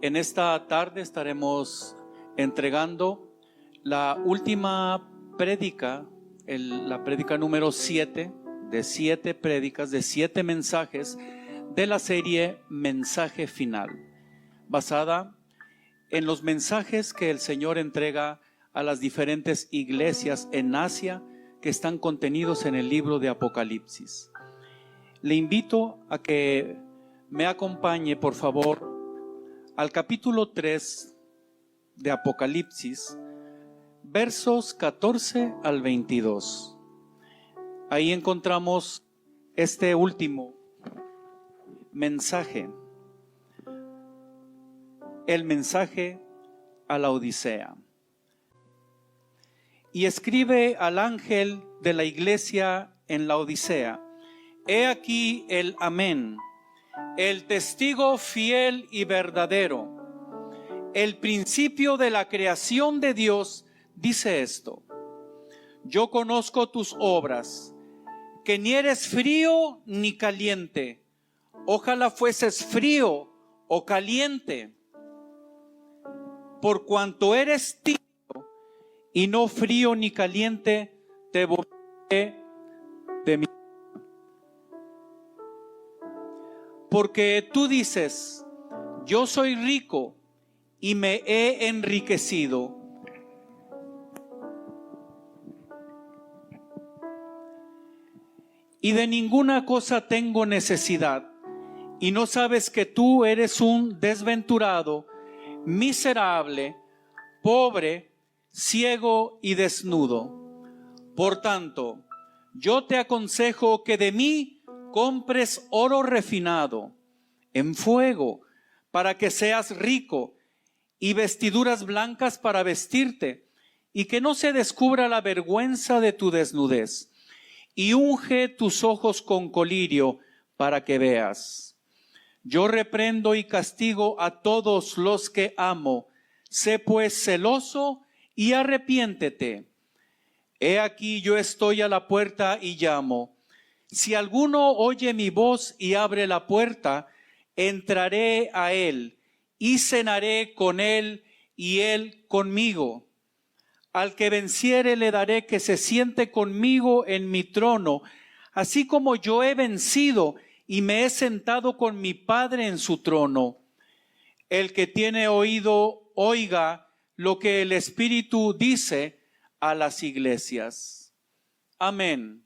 En esta tarde estaremos entregando la última prédica, la prédica número 7 de 7 prédicas, de 7 mensajes de la serie Mensaje Final, basada en los mensajes que el Señor entrega a las diferentes iglesias en Asia que están contenidos en el libro de Apocalipsis. Le invito a que me acompañe, por favor, al capítulo 3 de Apocalipsis, versos 14 al 22. Ahí encontramos este último mensaje, el mensaje a la Odisea. Y escribe al ángel de la iglesia en la Odisea: he aquí el Amén, el testigo fiel y verdadero, el principio de la creación de Dios, dice esto: yo conozco tus obras, que ni eres frío ni caliente. Ojalá fueses frío o caliente. Por cuanto eres tibio y no frío ni caliente, te vomitaré de mí. Porque tú dices: yo soy rico y me he enriquecido, y de ninguna cosa tengo necesidad, y no sabes que tú eres un desventurado, miserable, pobre, ciego y desnudo. Por tanto, yo te aconsejo que de mí compres oro refinado en fuego, para que seas rico, y vestiduras blancas para vestirte, y que no se descubra la vergüenza de tu desnudez. Y unge tus ojos con colirio, para que veas. Yo reprendo y castigo a todos los que amo. Sé pues celoso y arrepiéntete. He aquí yo estoy a la puerta y llamo. Si alguno oye mi voz y abre la puerta, entraré a él y cenaré con él y él conmigo. Al que venciere le daré que se siente conmigo en mi trono, así como yo he vencido y me he sentado con mi Padre en su trono. El que tiene oído, oiga lo que el Espíritu dice a las iglesias. Amén.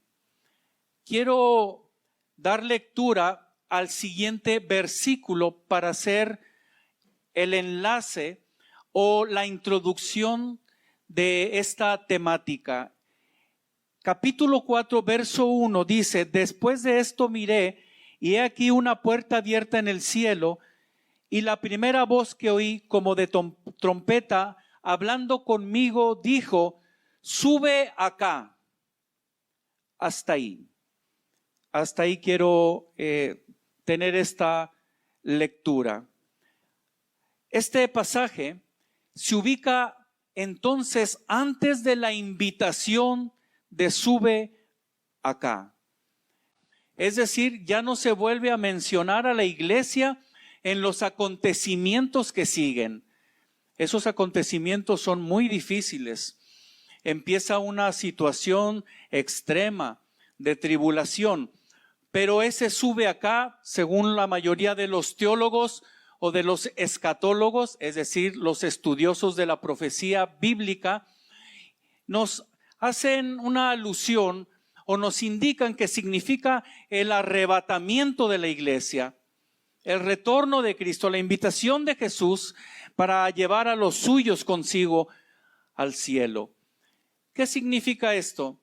Quiero dar lectura al siguiente versículo para hacer el enlace o la introducción de esta temática. Capítulo 4, verso 1 dice: después de esto miré, y he aquí una puerta abierta en el cielo, y la primera voz que oí como de trompeta hablando conmigo dijo: sube acá. Hasta ahí. Hasta ahí quiero tener esta lectura. Este pasaje se ubica entonces antes de la invitación de sube acá. Es decir, ya no se vuelve a mencionar a la iglesia en los acontecimientos que siguen. Esos acontecimientos son muy difíciles. Empieza una situación extrema de tribulación, pero ese sube acá, según la mayoría de los teólogos o de los escatólogos, es decir, los estudiosos de la profecía bíblica, nos hacen una alusión o nos indican que significa el arrebatamiento de la iglesia, el retorno de Cristo, la invitación de Jesús para llevar a los suyos consigo al cielo. ¿Qué significa esto?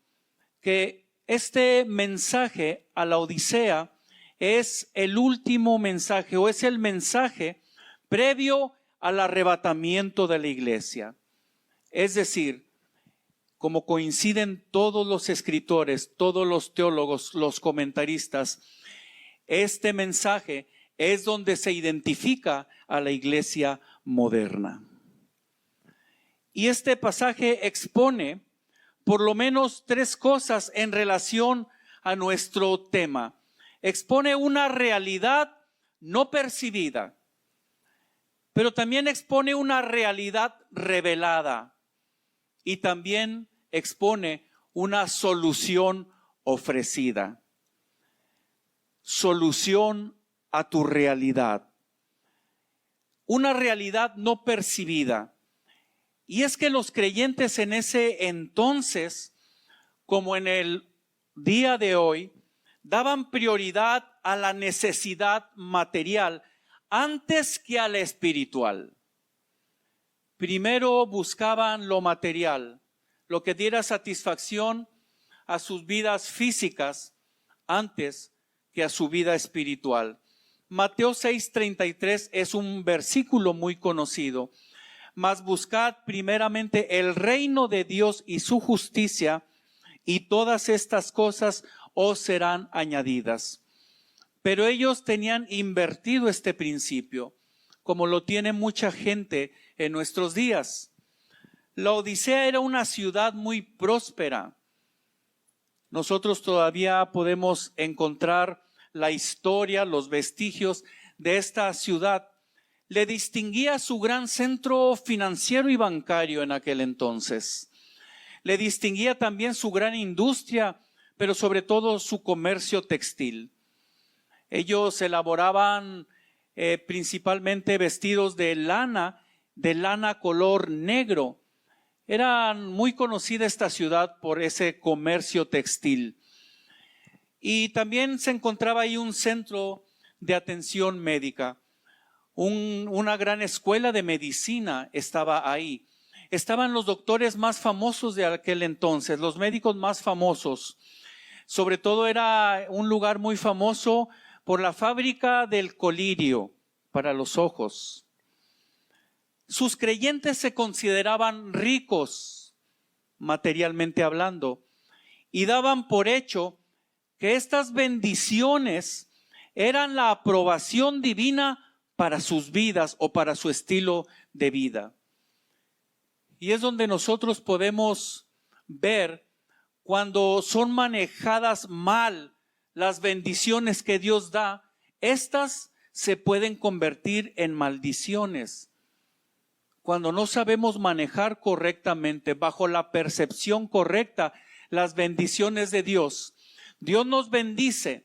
Que este mensaje a la Odisea es el último mensaje o es el mensaje previo al arrebatamiento de la iglesia. Es decir, como coinciden todos los escritores, todos los teólogos, los comentaristas, este mensaje es donde se identifica a la iglesia moderna. Y este pasaje expone por lo menos 3 cosas en relación a nuestro tema. Expone una realidad no percibida, pero también expone una realidad revelada y también expone una solución ofrecida. Solución a tu realidad. Una realidad no percibida. Y es que los creyentes en ese entonces, como en el día de hoy, daban prioridad a la necesidad material antes que a la espiritual. Primero buscaban lo material, lo que diera satisfacción a sus vidas físicas antes que a su vida espiritual. Mateo 6:33 es un versículo muy conocido. Mas buscad primeramente el reino de Dios y su justicia, y todas estas cosas os serán añadidas. Pero ellos tenían invertido este principio, como lo tiene mucha gente en nuestros días. La Odisea era una ciudad muy próspera. Nosotros todavía podemos encontrar la historia, los vestigios de esta ciudad. Le distinguía su gran centro financiero y bancario en aquel entonces. Le distinguía también su gran industria, pero sobre todo su comercio textil. Ellos elaboraban principalmente vestidos de lana color negro. Era muy conocida esta ciudad por ese comercio textil. Y también se encontraba ahí un centro de atención médica. Una gran escuela de medicina estaba ahí. Estaban los doctores más famosos de aquel entonces, los médicos más famosos. Sobre todo era un lugar muy famoso por la fábrica del colirio para los ojos. Sus creyentes se consideraban ricos, materialmente hablando, y daban por hecho que estas bendiciones eran la aprobación divina para sus vidas o para su estilo de vida. Y es donde nosotros podemos ver cuando son manejadas mal las bendiciones que Dios da, estas se pueden convertir en maldiciones. Cuando no sabemos manejar correctamente, bajo la percepción correcta, las bendiciones de Dios, Dios nos bendice.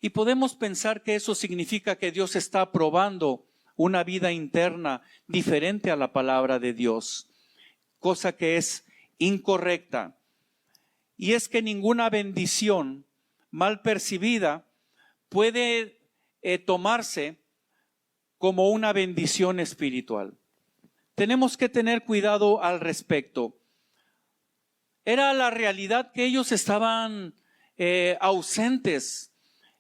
Y podemos pensar que eso significa que Dios está aprobando una vida interna diferente a la palabra de Dios, cosa que es incorrecta. Y es que ninguna bendición mal percibida puede tomarse como una bendición espiritual. Tenemos que tener cuidado al respecto. Era la realidad que ellos estaban ausentes.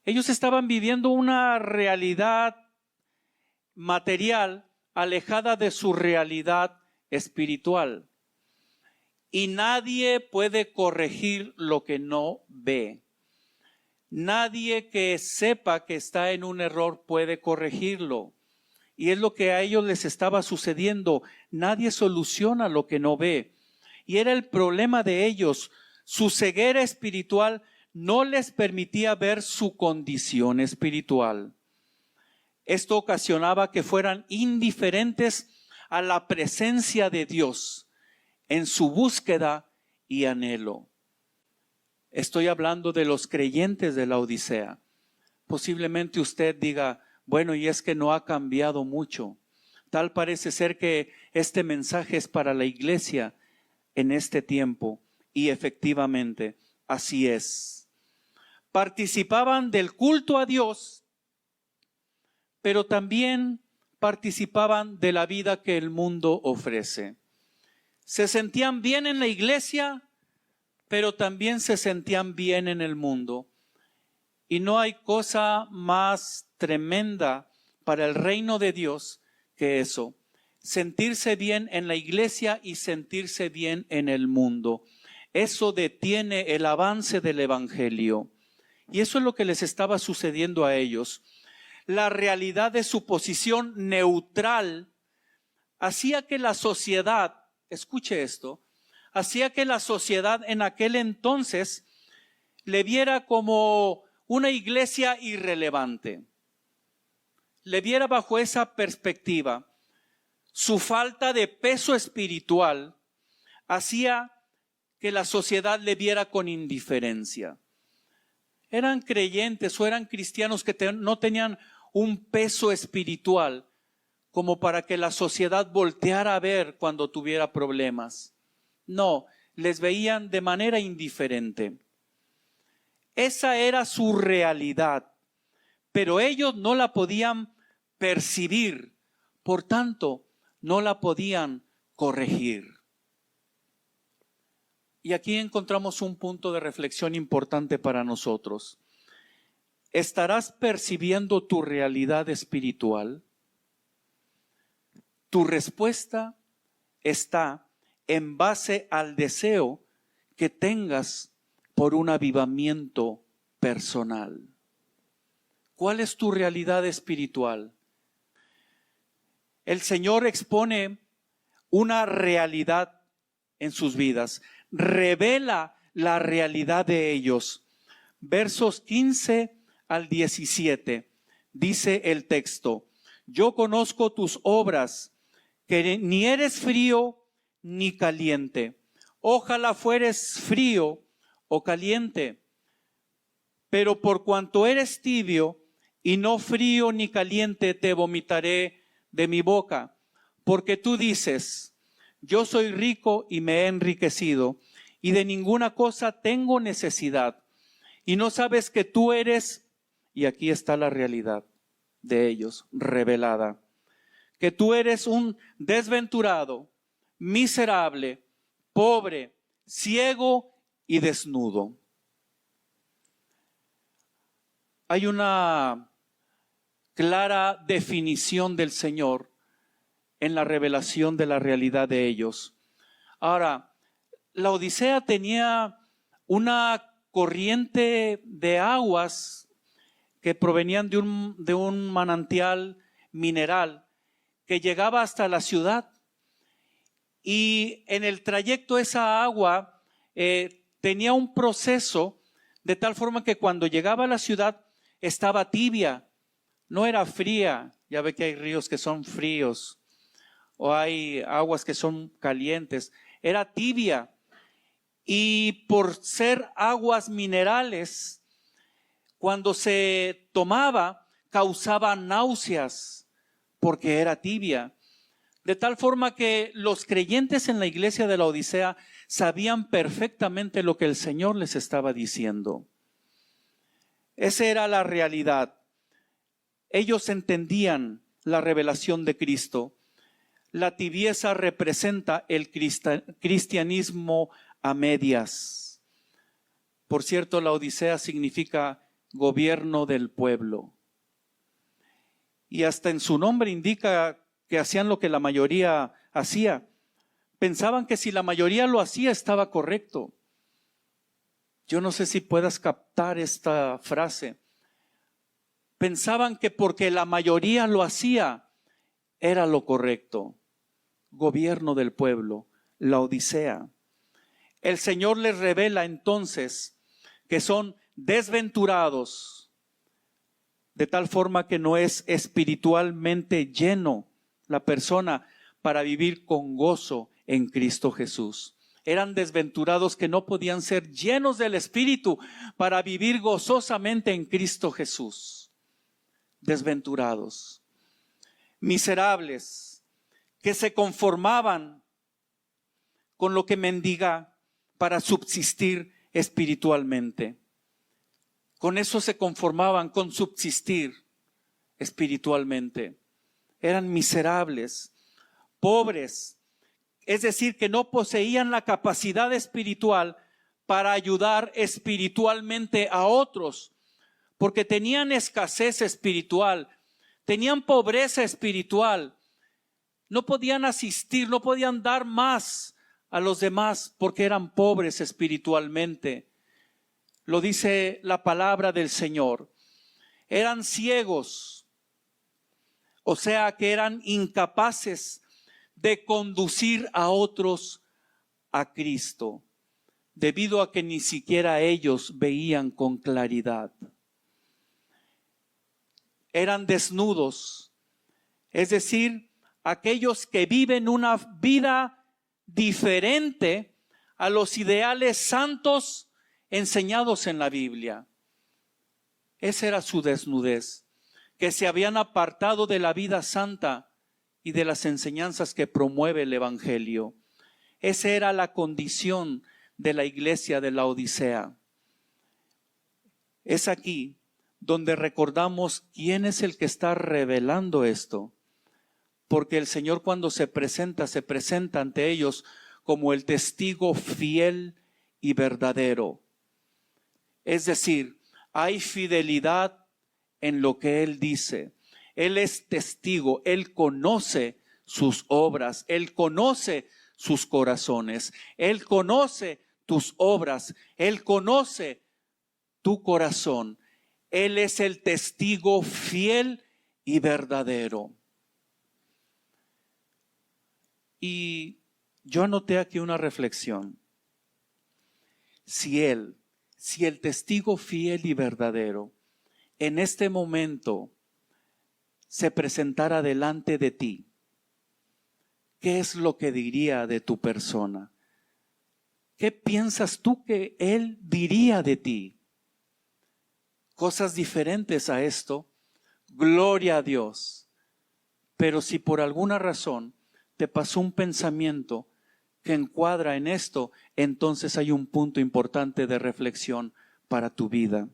Ellos estaban viviendo una realidad material alejada de su realidad espiritual. Y nadie puede corregir lo que no ve. Nadie que sepa que está en un error puede corregirlo. Y es lo que a ellos les estaba sucediendo. Nadie soluciona lo que no ve. Y era el problema de ellos. Su ceguera espiritual no les permitía ver su condición espiritual. Esto ocasionaba que fueran indiferentes a la presencia de Dios en su búsqueda y anhelo. Estoy hablando de los creyentes de la Odisea. Posiblemente usted diga, bueno, y es que no ha cambiado mucho. Tal parece ser que este mensaje es para la iglesia en este tiempo. Y efectivamente, así es. Participaban del culto a Dios, pero también participaban de la vida que el mundo ofrece. Se sentían bien en la iglesia, pero también se sentían bien en el mundo. Y no hay cosa más tremenda para el reino de Dios que eso. Sentirse bien en la iglesia y sentirse bien en el mundo. Eso detiene el avance del evangelio. Y eso es lo que les estaba sucediendo a ellos. La realidad de su posición neutral hacía que la sociedad, escuche esto, hacía que la sociedad en aquel entonces le viera como una iglesia irrelevante. Le viera bajo esa perspectiva. su falta de peso espiritual hacía que la sociedad le viera con indiferencia. Eran creyentes o eran cristianos que no tenían un peso espiritual como para que la sociedad volteara a ver cuando tuviera problemas. No, les veían de manera indiferente. Esa era su realidad, pero ellos no la podían percibir, por tanto, no la podían corregir. Y aquí encontramos un punto de reflexión importante para nosotros. ¿Estarás percibiendo tu realidad espiritual? Tu respuesta está en base al deseo que tengas por un avivamiento personal. ¿Cuál es tu realidad espiritual? El Señor expone una realidad en sus vidas, revela la realidad de ellos. Versos 15 al 17, dice el texto: yo conozco tus obras, que ni eres frío ni caliente. Ojalá fueres frío o caliente. Pero por cuanto eres tibio y no frío ni caliente, te vomitaré de mi boca. Porque tú dices: yo soy rico y me he enriquecido, y de ninguna cosa tengo necesidad. Y no sabes que tú eres, y aquí está la realidad de ellos revelada, que tú eres un desventurado, miserable, pobre, ciego y desnudo. Hay una clara definición del Señor en la revelación de la realidad de ellos. Ahora, la Odisea tenía una corriente de aguas que provenían de un manantial mineral que llegaba hasta la ciudad. Y en el trayecto esa agua tenía un proceso de tal forma que cuando llegaba a la ciudad estaba tibia, no era fría. Ya ve que hay ríos que son fríos o hay aguas que son calientes. Era tibia, y por ser aguas minerales, cuando se tomaba causaba náuseas porque era tibia. De tal forma que los creyentes en la iglesia de la Odisea sabían perfectamente lo que el Señor les estaba diciendo. Esa era la realidad. Ellos entendían la revelación de Cristo. La tibieza representa el cristianismo a medias. Por cierto, la Odisea significa gobierno del pueblo. Y hasta en su nombre indica que hacían lo que la mayoría hacía. Pensaban que si la mayoría lo hacía estaba correcto. Yo no sé si puedas captar esta frase. Pensaban que porque la mayoría lo hacía era lo correcto. Gobierno del pueblo, la Odisea. El Señor les revela entonces que son desventurados, de tal forma que no es espiritualmente lleno la persona para vivir con gozo en Cristo Jesús. Eran desventurados que no podían ser llenos del Espíritu para vivir gozosamente en Cristo Jesús. Desventurados, miserables, que se conformaban con lo que mendiga para subsistir espiritualmente. Con eso se conformaban, con subsistir espiritualmente. Eran miserables, pobres, es decir, que no poseían la capacidad espiritual para ayudar espiritualmente a otros, porque tenían escasez espiritual, tenían pobreza espiritual, no podían asistir, no podían dar más a los demás porque eran pobres espiritualmente. Lo dice la palabra del Señor. Eran ciegos, o sea que eran incapaces de conducir a otros a Cristo, debido a que ni siquiera ellos veían con claridad. Eran desnudos, es decir, aquellos que viven una vida diferente a los ideales santos enseñados en la Biblia. Esa era su desnudez, que se habían apartado de la vida santa y de las enseñanzas que promueve el Evangelio. Esa era la condición de la iglesia de la Odisea. Es aquí donde recordamos quién es el que está revelando esto. Porque el Señor, cuando se presenta ante ellos como el testigo fiel y verdadero. Es decir, hay fidelidad en lo que Él dice. Él es testigo, Él conoce sus obras, Él conoce sus corazones, Él conoce tus obras, Él conoce tu corazón. Él es el testigo fiel y verdadero. Y yo anoté aquí una reflexión. Si el testigo fiel y verdadero en este momento se presentara delante de ti, ¿qué es lo que diría de tu persona? ¿Qué piensas tú que Él diría de ti? Cosas diferentes a esto, gloria a Dios. Pero si por alguna razón te pasó un pensamiento que encuadra en esto, entonces hay un punto importante de reflexión para tu vida.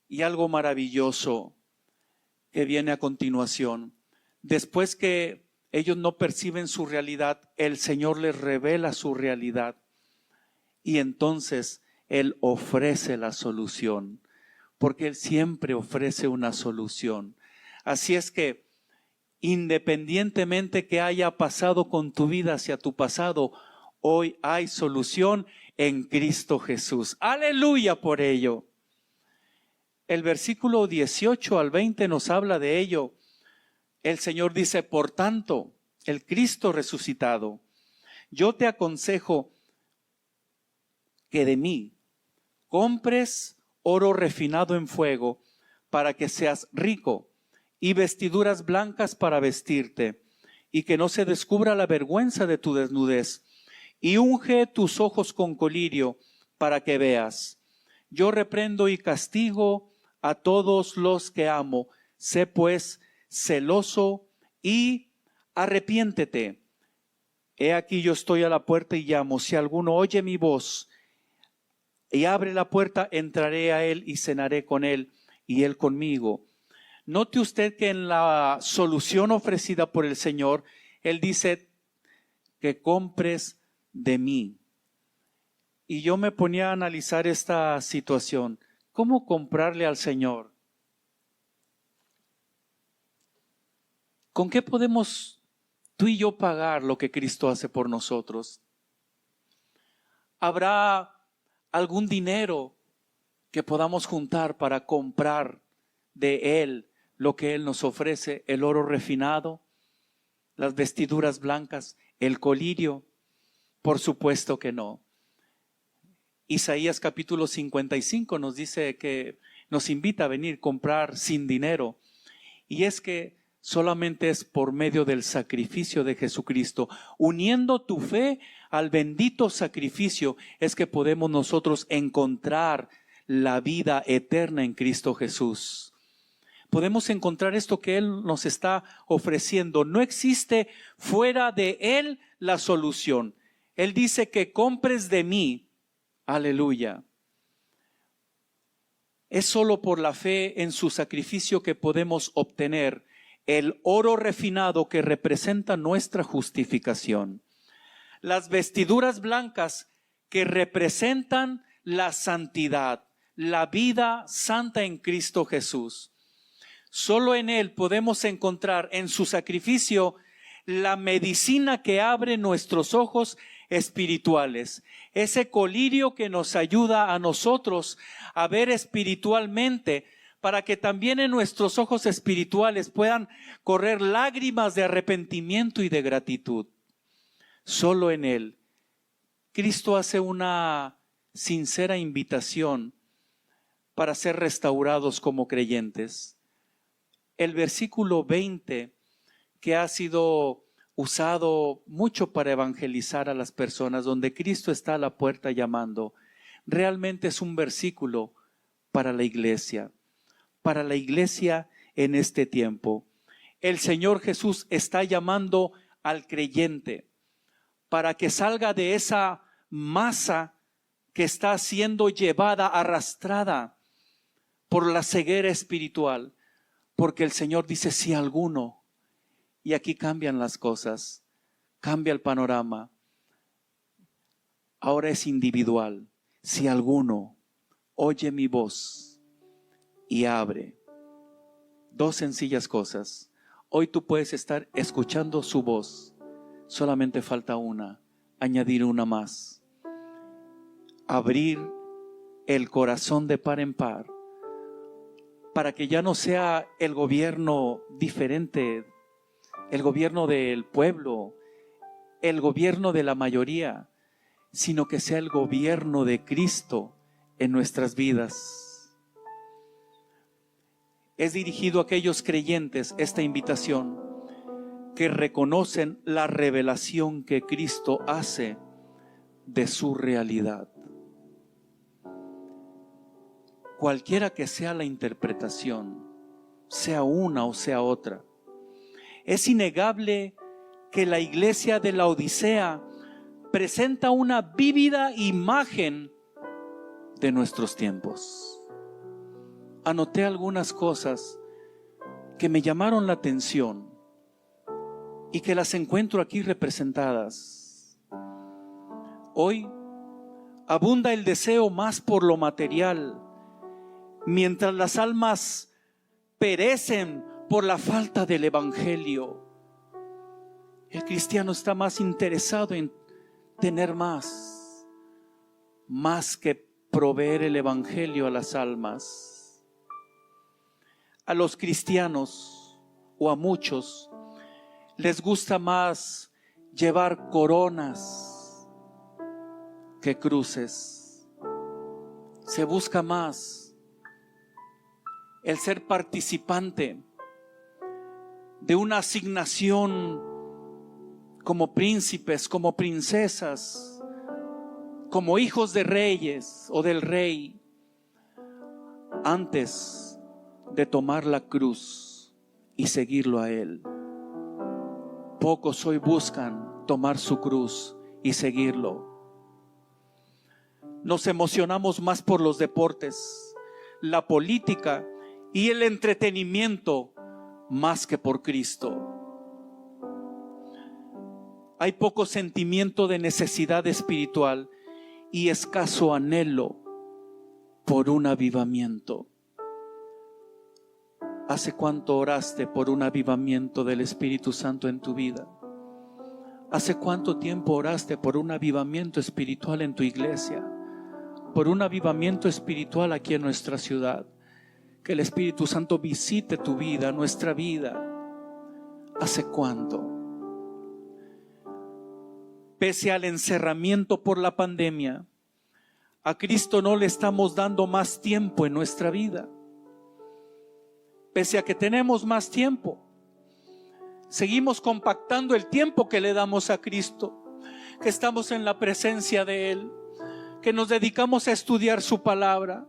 Y algo maravilloso que viene a continuación. Después que ellos no perciben su realidad, el Señor les revela su realidad. Y entonces Él ofrece la solución, porque Él siempre ofrece una solución. Así es que, independientemente que haya pasado con tu vida hacia tu pasado, hoy hay solución en Cristo Jesús. Aleluya por ello. El versículo 18 al 20 nos habla de ello. El Señor dice, por tanto, el Cristo resucitado, yo te aconsejo que de mí compres oro refinado en fuego para que seas rico, y vestiduras blancas para vestirte, y que no se descubra la vergüenza de tu desnudez, y unge tus ojos con colirio para que veas. Yo reprendo y castigo a todos los que amo. Sé pues celoso y arrepiéntete. He aquí yo estoy a la puerta y llamo. Si alguno oye mi voz y abre la puerta, entraré a él y cenaré con él y él conmigo. Note usted que en la solución ofrecida por el Señor, Él dice que compres de mí. Y yo me ponía a analizar esta situación. ¿Cómo comprarle al Señor? ¿Con qué podemos tú y yo pagar lo que Cristo hace por nosotros? ¿Habrá algún dinero que podamos juntar para comprar de Él lo que Él nos ofrece? El oro refinado, las vestiduras blancas, el colirio. Por supuesto que no. Isaías capítulo 55 nos dice que nos invita a venir a comprar sin dinero. Y es que solamente es por medio del sacrificio de Jesucristo, uniendo tu fe al bendito sacrificio, es que podemos nosotros encontrar la vida eterna en Cristo Jesús. Podemos encontrar esto que Él nos está ofreciendo. No existe fuera de Él la solución. Él dice que compres de mí. Aleluya. Es solo por la fe en su sacrificio que podemos obtener el oro refinado que representa nuestra justificación. Las vestiduras blancas que representan la santidad, la vida santa en Cristo Jesús. Solo en Él podemos encontrar en su sacrificio la medicina que abre nuestros ojos espirituales. Ese colirio que nos ayuda a nosotros a ver espiritualmente, para que también en nuestros ojos espirituales puedan correr lágrimas de arrepentimiento y de gratitud. Solo en Él. Cristo hace una sincera invitación para ser restaurados como creyentes. El versículo 20 que ha sido usado mucho para evangelizar a las personas, donde Cristo está a la puerta llamando. Realmente es un versículo para la iglesia en este tiempo. El Señor Jesús está llamando al creyente para que salga de esa masa que está siendo llevada, arrastrada por la ceguera espiritual. Porque el Señor dice, si alguno, y aquí cambian las cosas, cambia el panorama. Ahora es individual. Si alguno oye mi voz y abre. Dos sencillas cosas. Hoy tú puedes estar escuchando su voz. Solamente falta una, añadir una más. Abrir el corazón de par en par, para que ya no sea el gobierno diferente, el gobierno del pueblo, el gobierno de la mayoría, sino que sea el gobierno de Cristo en nuestras vidas. Es dirigido a aquellos creyentes esta invitación que reconocen la revelación que Cristo hace de su realidad. Cualquiera que sea la interpretación, sea una o sea otra, es innegable que la iglesia de la Odisea presenta una vívida imagen de nuestros tiempos. Anoté algunas cosas que me llamaron la atención y que las encuentro aquí representadas. Hoy abunda el deseo más por lo material, mientras las almas perecen por la falta del evangelio. El cristiano está más interesado en tener más que proveer el evangelio a las almas. A los cristianos o a muchos les gusta más llevar coronas que cruces. Se busca más el ser participante de una asignación como príncipes, como princesas, como hijos de reyes o del rey, antes de tomar la cruz y seguirlo a Él. Pocos hoy buscan tomar su cruz y seguirlo. Nos emocionamos más por los deportes, la política y el entretenimiento más que por Cristo. Hay poco sentimiento de necesidad espiritual y escaso anhelo por un avivamiento. ¿Hace cuánto oraste por un avivamiento del Espíritu Santo en tu vida? ¿Hace cuánto tiempo oraste por un avivamiento espiritual en tu iglesia? Por un avivamiento espiritual aquí en nuestra ciudad. Que el Espíritu Santo visite tu vida, nuestra vida. ¿Hace cuánto? Pese al encerramiento por la pandemia, a Cristo no le estamos dando más tiempo en nuestra vida. Pese a que tenemos más tiempo, seguimos compactando el tiempo que le damos a Cristo, que estamos en la presencia de Él, que nos dedicamos a estudiar su palabra.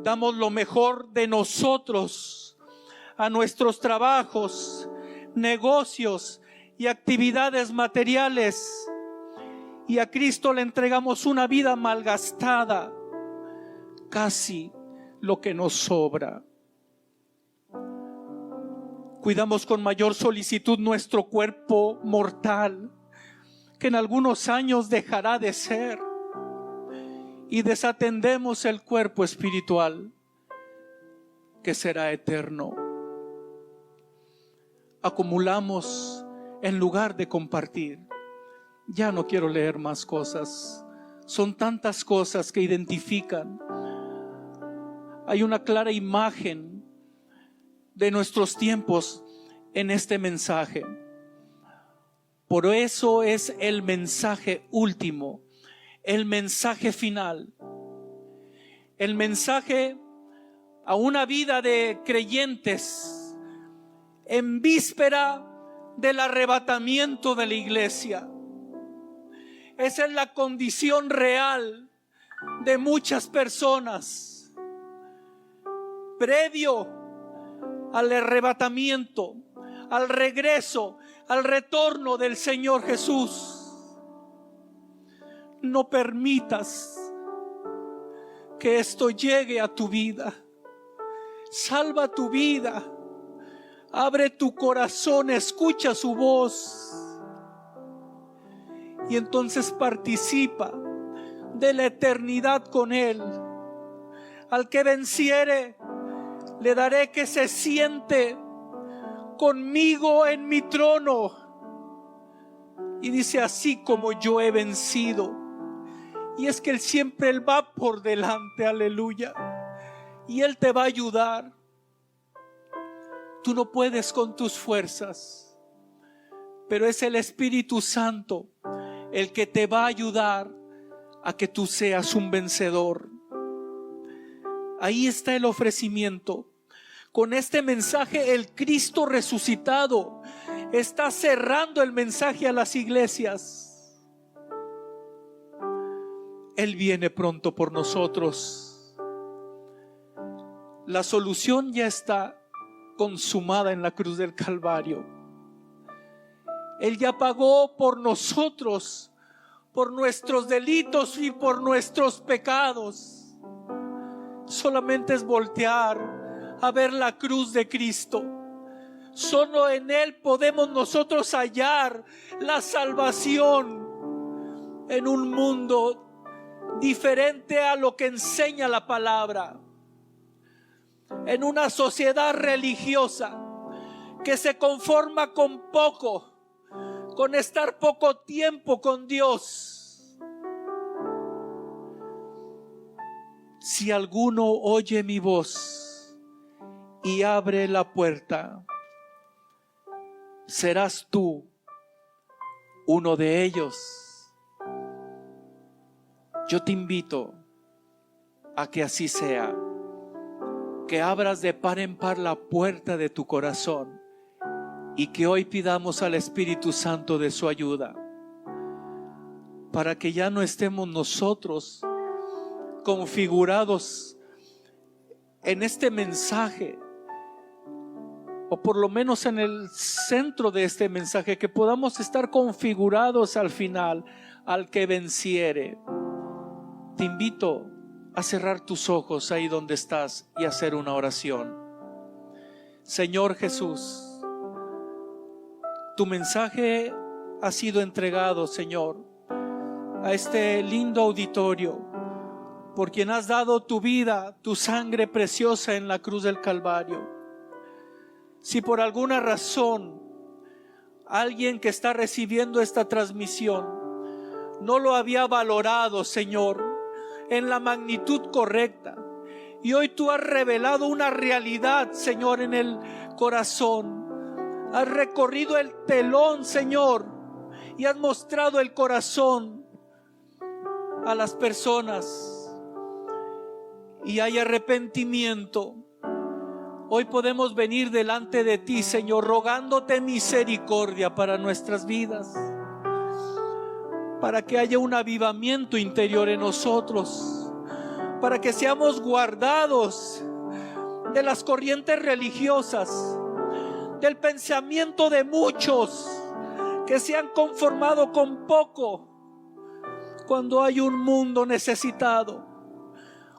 Damos lo mejor de nosotros a nuestros trabajos, negocios y actividades materiales, y a Cristo le entregamos una vida malgastada, casi lo que nos sobra. Cuidamos con mayor solicitud nuestro cuerpo mortal, que en algunos años dejará de ser, y desatendemos el cuerpo espiritual, que será eterno. Acumulamos en lugar de compartir. Ya no quiero leer más cosas. Son tantas cosas que identifican. Hay una clara imagen de nuestros tiempos en este mensaje. Por eso es el mensaje último, el mensaje final, el mensaje a una vida de creyentes en víspera del arrebatamiento de la iglesia. Esa es la condición real de muchas personas. Previo al arrebatamiento, al regreso, al retorno del Señor Jesús. No permitas que esto llegue a tu vida. Salva tu vida. Abre tu corazón, escucha su voz. Y entonces participa de la eternidad con Él. Al que venciere, le daré que se siente conmigo en mi trono. Y dice: así como yo he vencido. Y es que Él siempre va por delante, aleluya. Y Él te va a ayudar. Tú no puedes con tus fuerzas, pero es el Espíritu Santo el que te va a ayudar a que tú seas un vencedor. Ahí está el ofrecimiento. Con este mensaje, el Cristo resucitado está cerrando el mensaje a las iglesias. Él viene pronto por nosotros. La solución ya está consumada en la cruz del Calvario. Él ya pagó por nosotros, por nuestros delitos y por nuestros pecados. Solamente es voltear a ver la cruz de Cristo. Solo en Él podemos nosotros hallar la salvación en un mundo diferente a lo que enseña la palabra. En una sociedad religiosa que se conforma con poco, con estar poco tiempo con Dios. Si alguno oye mi voz y abre la puerta, serás tú uno de ellos. Yo te invito a que así sea, que abras de par en par la puerta de tu corazón y que hoy pidamos al Espíritu Santo de su ayuda para que ya no estemos nosotros configurados en este mensaje, o por lo menos en el centro de este mensaje, que podamos estar configurados al final, al que venciere. Te invito a cerrar tus ojos ahí donde estás y hacer una oración. Señor Jesús, tu mensaje ha sido entregado, Señor, a este lindo auditorio, por quien has dado tu vida, tu sangre preciosa en la cruz del Calvario. Si por alguna razón alguien que está recibiendo esta transmisión no lo había valorado, Señor, en la magnitud correcta, y hoy tú has revelado una realidad, Señor, en el corazón, has recorrido el telón, Señor, y has mostrado el corazón a las personas, y hay arrepentimiento. Hoy podemos venir delante de ti, Señor, rogándote misericordia para nuestras vidas, para que haya un avivamiento interior en nosotros, para que seamos guardados de las corrientes religiosas, del pensamiento de muchos que se han conformado con poco, cuando hay un mundo necesitado.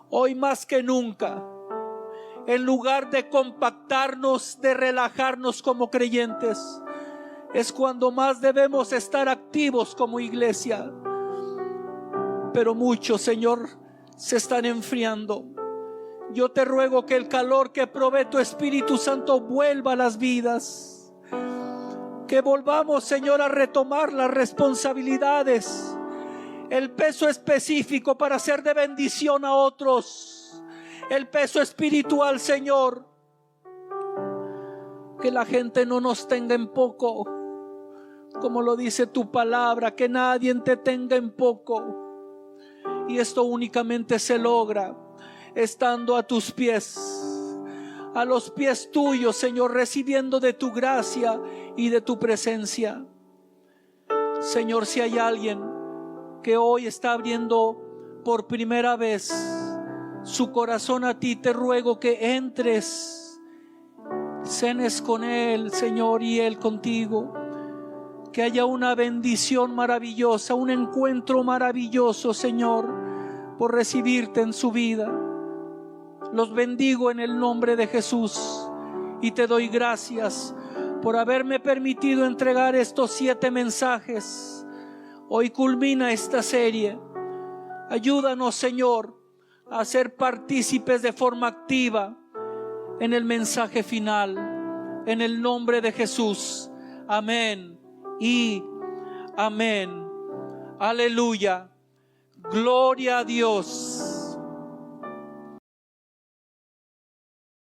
Hoy más que nunca, en lugar de compactarnos, de relajarnos como creyentes, es cuando más debemos estar activos como iglesia. Pero muchos, Señor, se están enfriando. Yo te ruego que el calor que provee tu Espíritu Santo vuelva a las vidas, que volvamos, Señor, a retomar las responsabilidades, el peso específico para ser de bendición a otros, el peso espiritual, Señor. Que la gente no nos tenga en poco, como lo dice tu palabra, que nadie te tenga en poco. Y esto únicamente se logra estando a tus pies, a los pies tuyos, Señor, recibiendo de tu gracia y de tu presencia. Señor, si hay alguien que hoy está abriendo por primera vez su corazón a ti, te ruego que entres, cenes con él, Señor, y él contigo. Que haya una bendición maravillosa, un encuentro maravilloso, Señor, por recibirte en su vida. Los bendigo en el nombre de Jesús y te doy gracias por haberme permitido entregar estos 7 mensajes. Hoy culmina esta serie. Ayúdanos, Señor, a ser partícipes de forma activa en el mensaje final. En el nombre de Jesús. Amén y amén. Aleluya. Gloria a Dios.